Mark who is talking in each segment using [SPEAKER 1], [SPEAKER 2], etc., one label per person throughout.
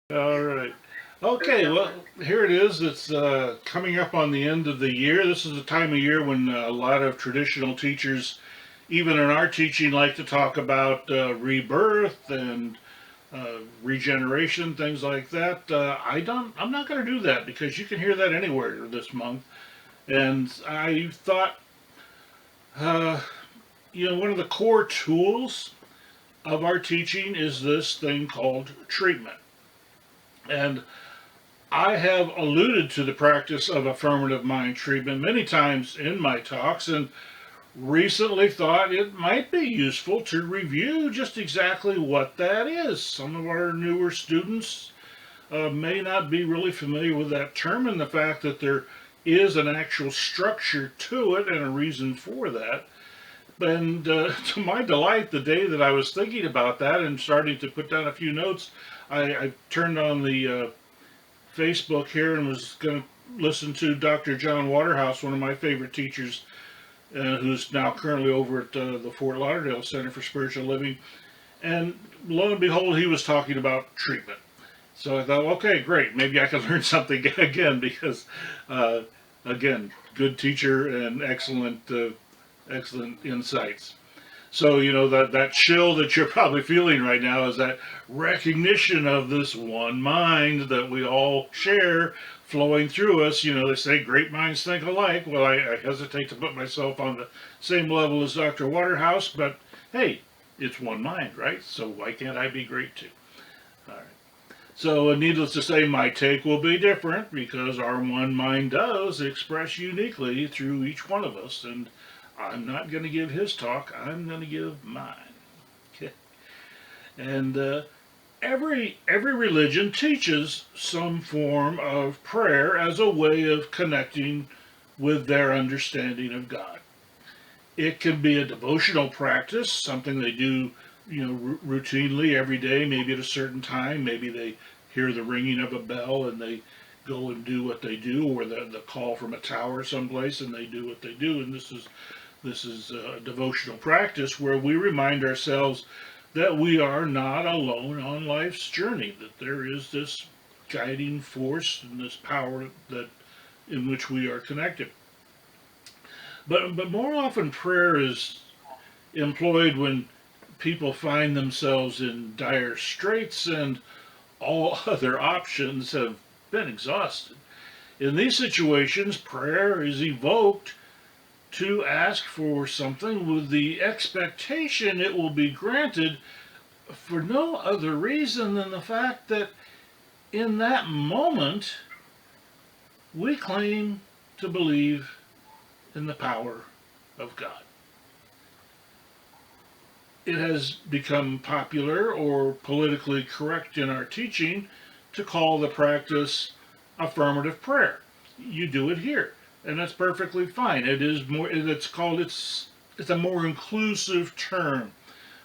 [SPEAKER 1] All right. Okay, well, here it is. It's coming up on the end of the year. This is the time of year when a lot of traditional teachers, even in our teaching, like to talk about rebirth and regeneration, things like that. I don't. I'm not going to do that because you can hear that anywhere this month. And I thought, uh, one of the core tools of our teaching is this thing called treatment. And I have alluded to the practice of affirmative mind treatment many times in my talks and recently thought it might be useful to review just exactly what that is. Some of our newer students may not be really familiar with that term and the fact that there is an actual structure to it and a reason for that. And to my delight, the day that I was thinking about that and starting to put down a few notes, I turned on the Facebook here and was going to listen to Dr. John Waterhouse, one of my favorite teachers, who's now currently over at the Fort Lauderdale Center for Spiritual Living. And lo and behold, he was talking about treatment. So I thought, okay, great. Maybe I can learn something again because, uh, again, good teacher and excellent insights. So that chill that you're probably feeling right now is that recognition of this one mind that we all share flowing through us. They say great minds think alike. Well, I hesitate to put myself on the same level as Dr. Waterhouse, but hey, it's one mind, right? So why can't I be great too? All right. So, needless to say, my take will be different because our one mind does express uniquely through each one of us, and I'm not going to give his talk. I'm going to give mine. Okay. And every religion teaches some form of prayer as a way of connecting with their understanding of God. It can be a devotional practice, something they do, routinely every day, maybe at a certain time. Maybe they hear the ringing of a bell and they go and do what they do, or the call from a tower someplace and they do what they do. And this is a devotional practice where we remind ourselves that we are not alone on life's journey, that there is this guiding force and this power that in which we are connected. But more often prayer is employed when people find themselves in dire straits and all other options have been exhausted. In these situations, prayer is evoked to ask for something with the expectation it will be granted for no other reason than the fact that in that moment we claim to believe in the power of God. It has become popular or politically correct in our teaching to call the practice affirmative prayer. You do it here, and that's perfectly fine. It is more. It's a more inclusive term.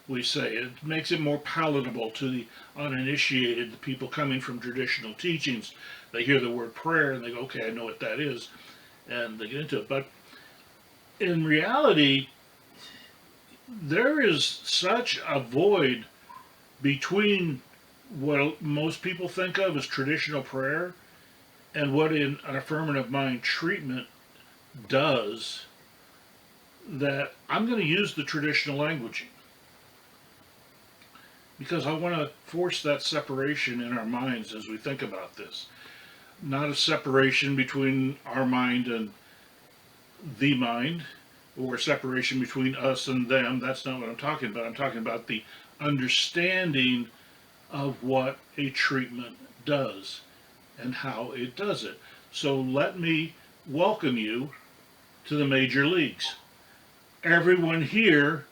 [SPEAKER 1] We say it makes it more palatable to the uninitiated, the people coming from traditional teachings. They hear the word prayer and they go, "Okay, I know what that is," and they get into it. But in reality, there is such a void between what most people think of as traditional prayer and what in an affirmative mind treatment does that I'm going to use the traditional languaging because I want to force that separation in our minds as we think about this. Not a separation between our mind and the mind, or separation between us and them. That's not what I'm talking about. I'm talking about the understanding of what a treatment does and how it does it. So let me welcome you to the major leagues. Everyone here,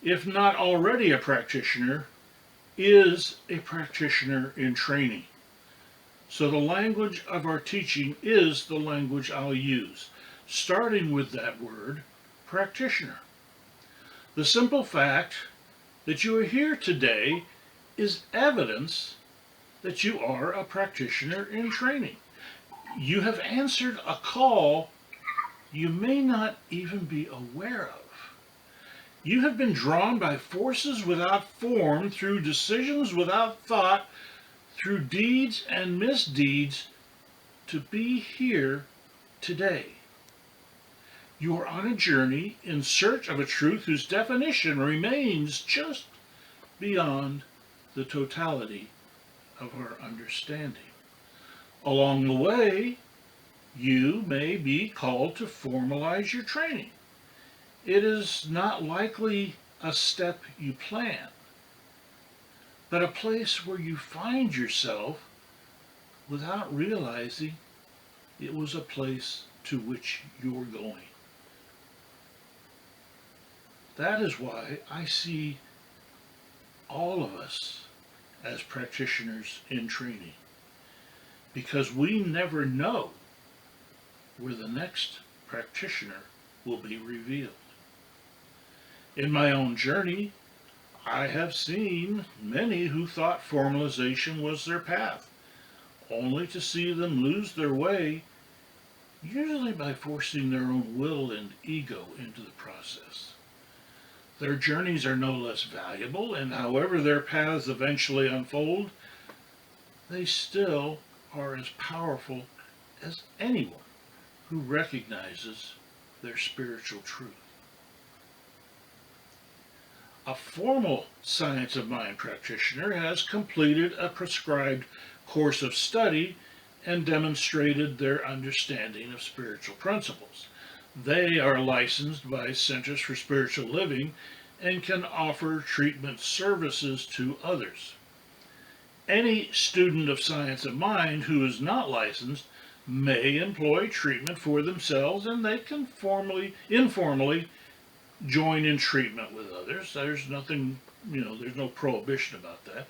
[SPEAKER 1] if not already a practitioner, is a practitioner in training. So the language of our teaching is the language I'll use, starting with that word, practitioner. The simple fact that you are here today is evidence that you are a practitioner in training. You have answered a call you may not even be aware of. You have been drawn by forces without form through decisions without thought through deeds and misdeeds to be here today. You are on a journey in search of a truth whose definition remains just beyond the totality of our understanding. Along the way, you may be called to formalize your training. It is not likely a step you plan, but a place where you find yourself without realizing it was a place to which you were going. That is why I see all of us as practitioners in training, because we never know where the next practitioner will be revealed. In my own journey, I have seen many who thought formalization was their path, only to see them lose their way, usually by forcing their own will and ego into the process. Their journeys are no less valuable, and however their paths eventually unfold, they still are as powerful as anyone who recognizes their spiritual truth. A formal science of mind practitioner has completed a prescribed course of study and demonstrated their understanding of spiritual principles. They are licensed by Centers for Spiritual Living and can offer treatment services to others. Any student of science of mind who is not licensed may employ treatment for themselves, and they can informally join in treatment with others. There's nothing, there's no prohibition about that.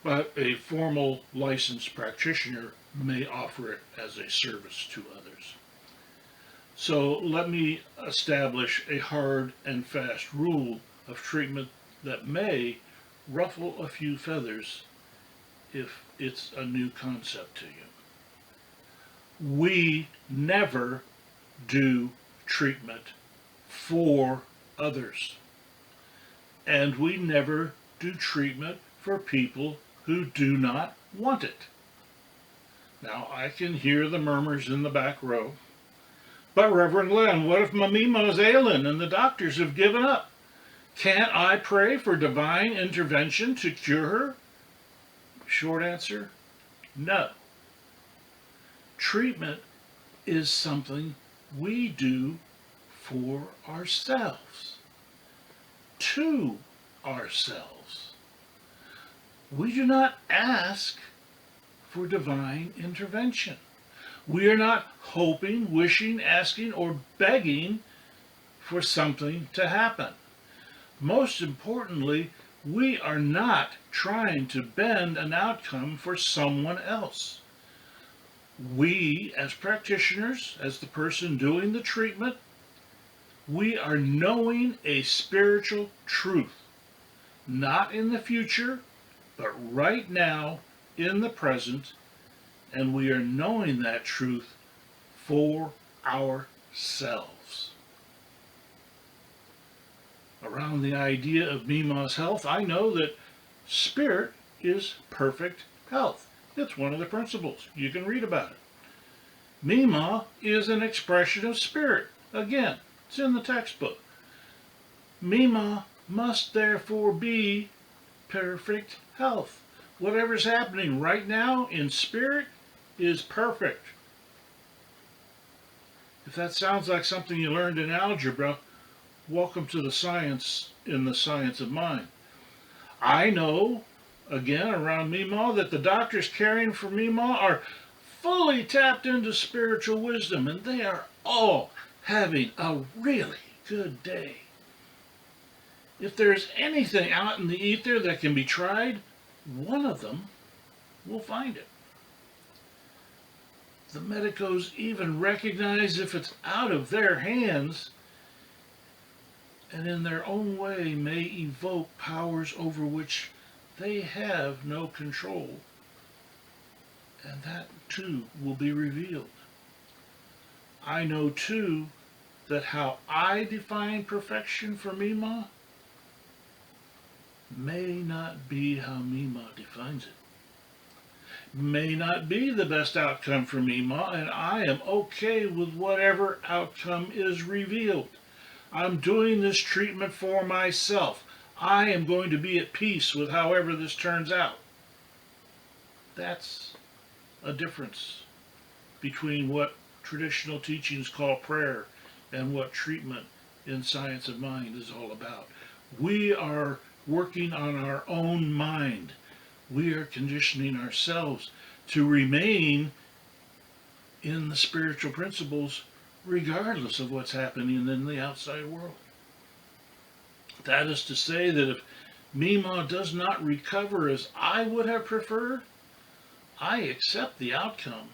[SPEAKER 1] But a formal licensed practitioner may offer it as a service to others. So let me establish a hard and fast rule of treatment that may ruffle a few feathers if it's a new concept to you. We never do treatment for others. And we never do treatment for people who do not want it. Now, I can hear the murmurs in the back row. But Reverend Len, what if Mamima is ailing and the doctors have given up? Can't I pray for divine intervention to cure her? Short answer, no. Treatment is something we do for ourselves, to ourselves. We do not ask for divine intervention. We are not hoping, wishing, asking, or begging for something to happen. Most importantly, we are not trying to bend an outcome for someone else. We, as practitioners, as the person doing the treatment, we are knowing a spiritual truth, not in the future, but right now, in the present, and we are knowing that truth for ourselves. Around the idea of Mima's health, I know that spirit is perfect health. It's one of the principles. You can read about it. Mima is an expression of spirit. Again, it's in the textbook. Mima must therefore be perfect health. Whatever's happening right now in spirit is perfect. If that sounds like something you learned in algebra, welcome to the science in the science of mind. I know, again, around Mima, that the doctors caring for Mima are fully tapped into spiritual wisdom, and they are all having a really good day. If there's anything out in the ether that can be tried, one of them will find it. The medicos even recognize if it's out of their hands, and in their own way may evoke powers over which they have no control. And that too will be revealed. I know too that how I define perfection for Mima may not be how Mima defines it. may not be the best outcome for me, Ma, and I am okay with whatever outcome is revealed. I'm doing this treatment for myself. I am going to be at peace with however this turns out. That's a difference between what traditional teachings call prayer and what treatment in science of mind is all about. We are working on our own mind. We are conditioning ourselves to remain in the spiritual principles regardless of what's happening in the outside world. That is to say that if Mima does not recover as I would have preferred, I accept the outcome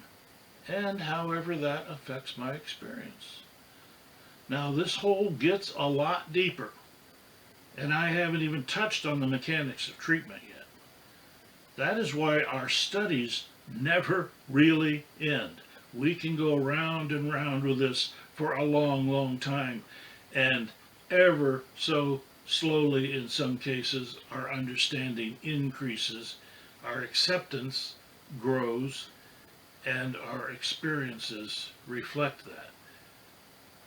[SPEAKER 1] and however that affects my experience. Now this hole gets a lot deeper, and I haven't even touched on the mechanics of treatment yet. That is why our studies never really end. We can go round and round with this for a long, long time, and ever so slowly in some cases our understanding increases, our acceptance grows, and our experiences reflect that.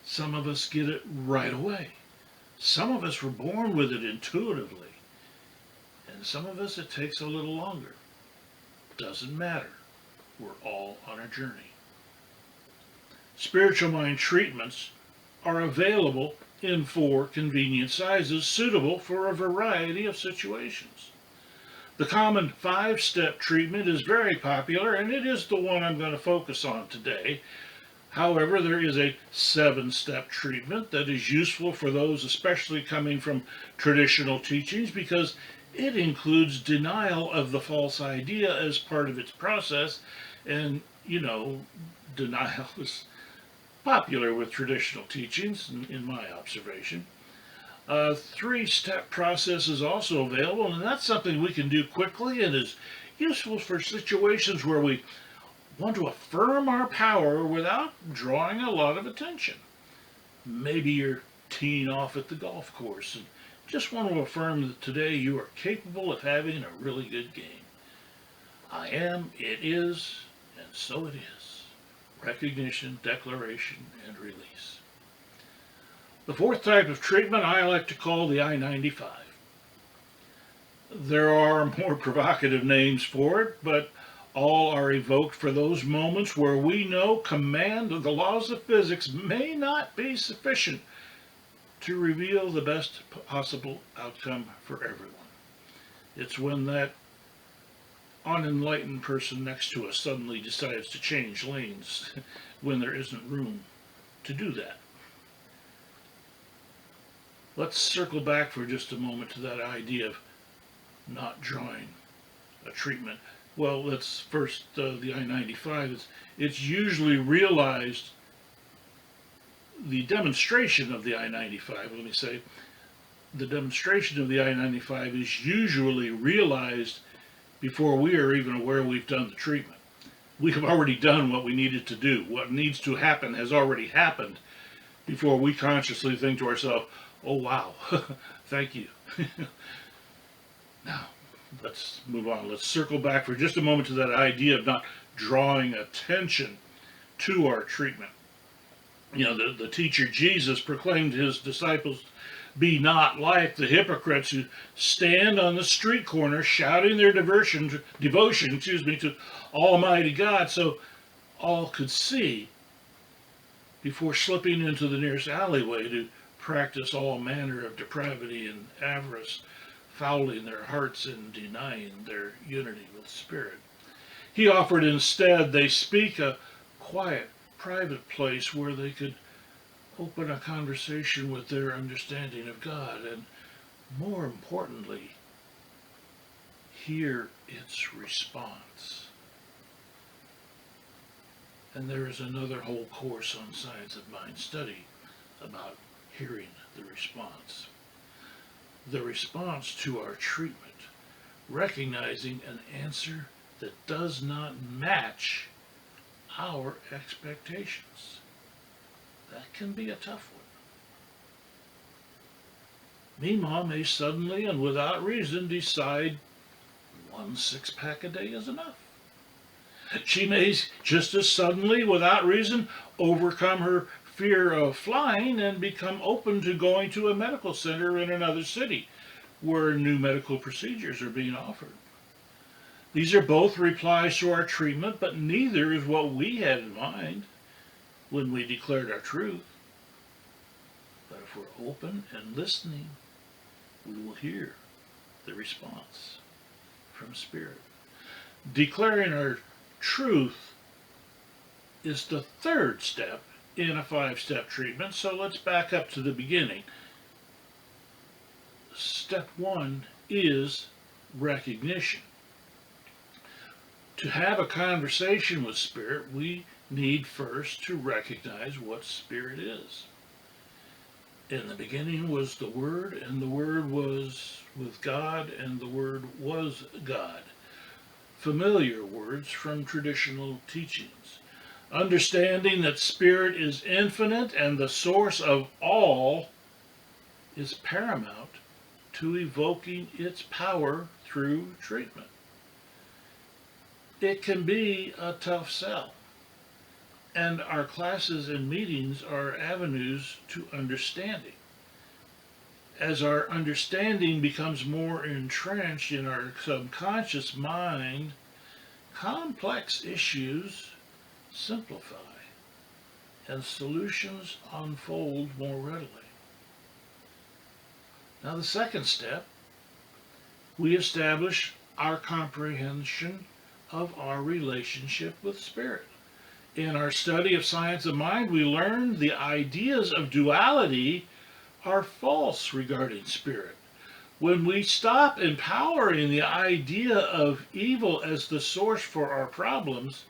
[SPEAKER 1] Some of us get it right away. Some of us were born with it intuitively, and some of us it takes a little longer. Doesn't matter. We're all on a journey. Spiritual mind treatments are available in 4 convenient sizes suitable for a variety of situations. The common 5-step treatment is very popular, and it is the one I'm going to focus on today. However, there is a 7-step treatment that is useful for those especially coming from traditional teachings because it includes denial of the false idea as part of its process. And, denial is popular with traditional teachings, in my observation. A 3-step process is also available, and that's something we can do quickly and is useful for situations where we want to affirm our power without drawing a lot of attention. Maybe you're teeing off at the golf course and just want to affirm that today you are capable of having a really good game. I am, it is, and so it is. Recognition, declaration, and release. The 4th type of treatment I like to call the I-95. There are more provocative names for it, but all are evoked for those moments where we know command of the laws of physics may not be sufficient to reveal the best possible outcome for everyone. It's when that unenlightened person next to us suddenly decides to change lanes when there isn't room to do that. Let's circle back for just a moment to that idea of not drawing a treatment. Well, let's first, the I-95, it's usually realized, the demonstration of the I-95, let me say, the demonstration of the I-95 is usually realized before we are even aware we've done the treatment. We have already done what we needed to do. What needs to happen has already happened before we consciously think to ourselves, oh wow, thank you. Now, let's move on. Let's circle back for just a moment to that idea of not drawing attention to our treatment. The teacher Jesus proclaimed his disciples, be not like the hypocrites who stand on the street corner shouting their devotion to Almighty God so all could see before slipping into the nearest alleyway to practice all manner of depravity and avarice, fouling their hearts and denying their unity with Spirit. He offered instead they speak a quiet, private place where they could open a conversation with their understanding of God and, more importantly, hear its response. And there is another whole course on science of mind study about hearing the response. The response to our treatment, recognizing an answer that does not match our expectations. That can be a tough one. Mima may suddenly and without reason decide 1 6-pack a day is enough. She may just as suddenly, without reason, overcome her fear of flying and become open to going to a medical center in another city where new medical procedures are being offered. These are both replies to our treatment, but neither is what we had in mind when we declared our truth. But if we're open and listening, we will hear the response from Spirit. Declaring our truth is the third step in a 5-step treatment, so let's back up to the beginning. Step 1 is recognition. To have a conversation with Spirit, we need first to recognize what Spirit is. In the beginning was the Word, and the Word was with God, and the Word was God. Familiar words from traditional teachings. Understanding that Spirit is infinite and the source of all is paramount to evoking its power through treatment. It can be a tough sell, and our classes and meetings are avenues to understanding. As our understanding becomes more entrenched in our subconscious mind, complex issues simplify and solutions unfold more readily. Now, the second step, we establish our comprehension of our relationship with Spirit. In our study of science of mind, we learned the ideas of duality are false regarding Spirit. When we stop empowering the idea of evil as the source for our problems,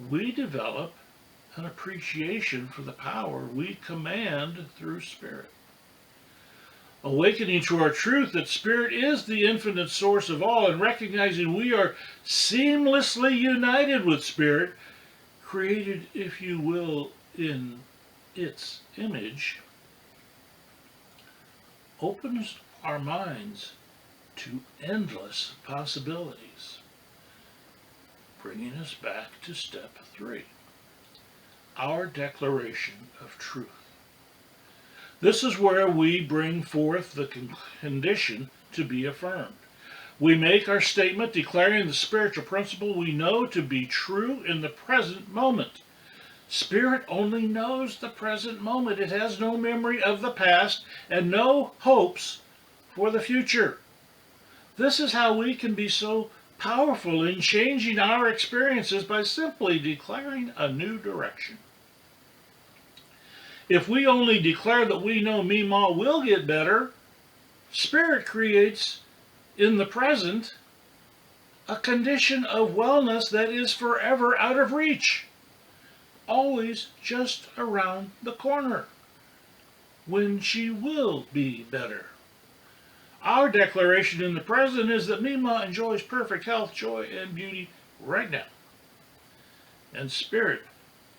[SPEAKER 1] we develop an appreciation for the power we command through Spirit. Awakening to our truth that Spirit is the infinite source of all and recognizing we are seamlessly united with Spirit, created, if you will, in its image, opens our minds to endless possibilities, bringing us back to step 3, our declaration of truth. This is where we bring forth the condition to be affirmed. We make our statement declaring the spiritual principle we know to be true in the present moment. Spirit only knows the present moment. It has no memory of the past and no hopes for the future. This is how we can be so powerful in changing our experiences by simply declaring a new direction. If we only declare that we know Mima will get better, Spirit creates in the present a condition of wellness that is forever out of reach, always just around the corner, when she will be better. Our declaration in the present is that Mima enjoys perfect health, joy, and beauty right now. And Spirit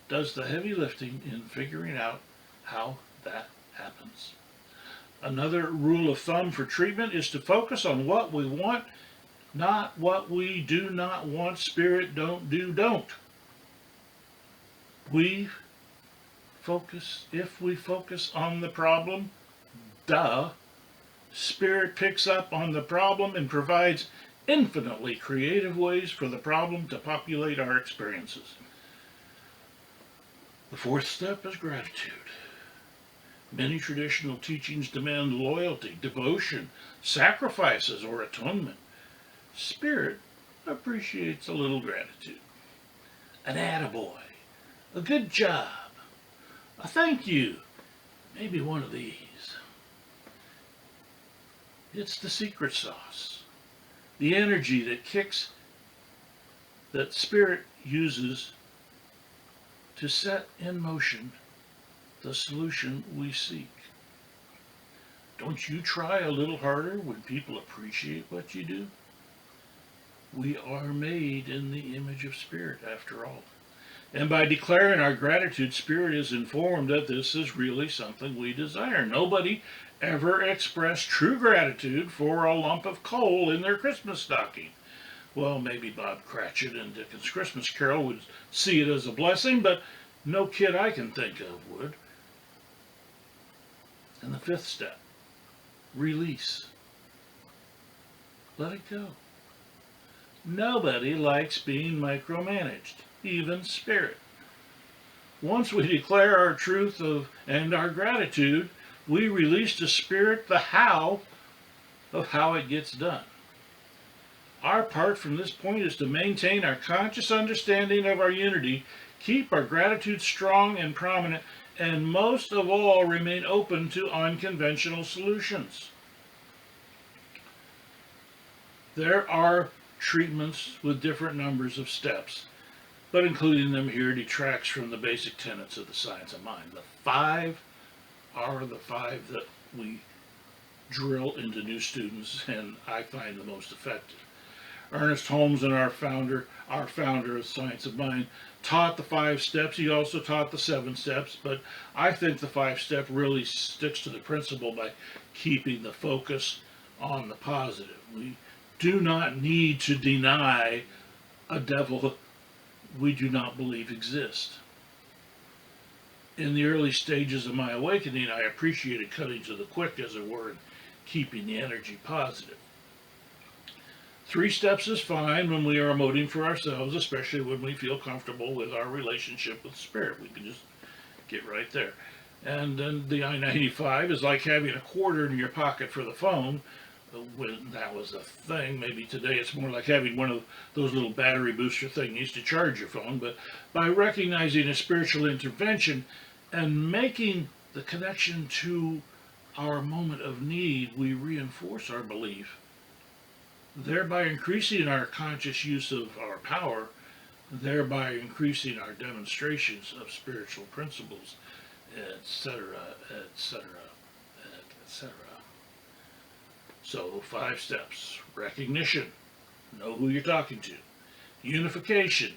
[SPEAKER 1] does the heavy lifting in figuring out how that happens. Another rule of thumb for treatment is to focus on what we want, not what we do not want. Spirit don't. If we focus on the problem, Spirit picks up on the problem and provides infinitely creative ways for the problem to populate our experiences. The fourth step is gratitude. Many traditional teachings demand loyalty, devotion, sacrifices, or atonement. Spirit appreciates a little gratitude. An attaboy, a good job, a thank you, maybe one of these. It's the secret sauce, the energy that Spirit uses to set in motion the solution we seek. Don't you try a little harder when people appreciate what you do? We are made in the image of Spirit, after all. And by declaring our gratitude, Spirit is informed that this is really something we desire. Nobody ever expressed true gratitude for a lump of coal in their Christmas stocking. Well, maybe Bob Cratchit and Dickens' Christmas Carol would see it as a blessing, but no kid I can think of would. And the fifth step, release. Let it go. Nobody likes being micromanaged, even spirit. Once we declare our truth and our gratitude, we release to spirit the how of how it gets done. Our part from this point is to maintain our conscious understanding of our unity, keep our gratitude strong and prominent, and most of all, remain open to unconventional solutions. There are treatments with different numbers of steps, but including them here detracts from the basic tenets of the science of mind. The five are the five that we drill into new students, and I find the most effective. Ernest Holmes, and our founder of Science of Mind, taught the 5 steps. He also taught the 7 steps, but I think the 5-step really sticks to the principle by keeping the focus on the positive. We do not need to deny a devil we do not believe exists. In the early stages of my awakening, I appreciated cutting to the quick, as it were, and keeping the energy positive. 3 steps is fine when we are emoting for ourselves, especially when we feel comfortable with our relationship with spirit. We can just get right there. And then the I-95 is like having a quarter in your pocket for the phone. When that was a thing, maybe today it's more like having one of those little battery booster thingies to charge your phone. But by recognizing a spiritual intervention and making the connection to our moment of need, we reinforce our belief, thereby increasing our conscious use of our power, thereby increasing our demonstrations of spiritual principles, etc., etc., etc. So, 5 steps. Recognition. Know who you're talking to. Unification.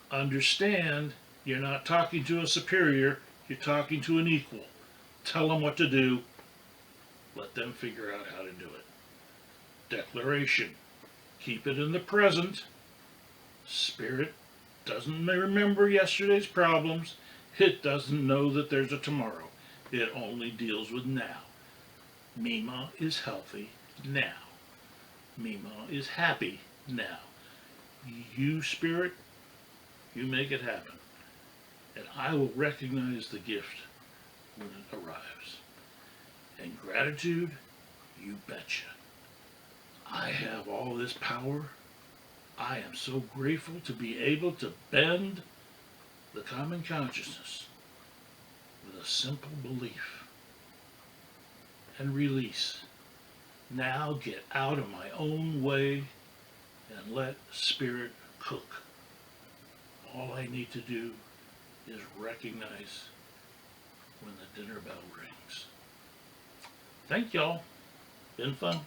[SPEAKER 1] Understand you're not talking to a superior, you're talking to an equal. Tell them what to do. Let them figure out how to do it. Declaration. Keep it in the present. Spirit doesn't remember yesterday's problems. It doesn't know that there's a tomorrow. It only deals with now. Mima is healthy now. Mima is happy now. You, Spirit, you make it happen. And I will recognize the gift when it arrives. And gratitude, you betcha. I have all this power. I am so grateful to be able to bend the common consciousness with a simple belief and release. Now get out of my own way and let Spirit cook. All I need to do is recognize when the dinner bell rings. Thank y'all. Been fun.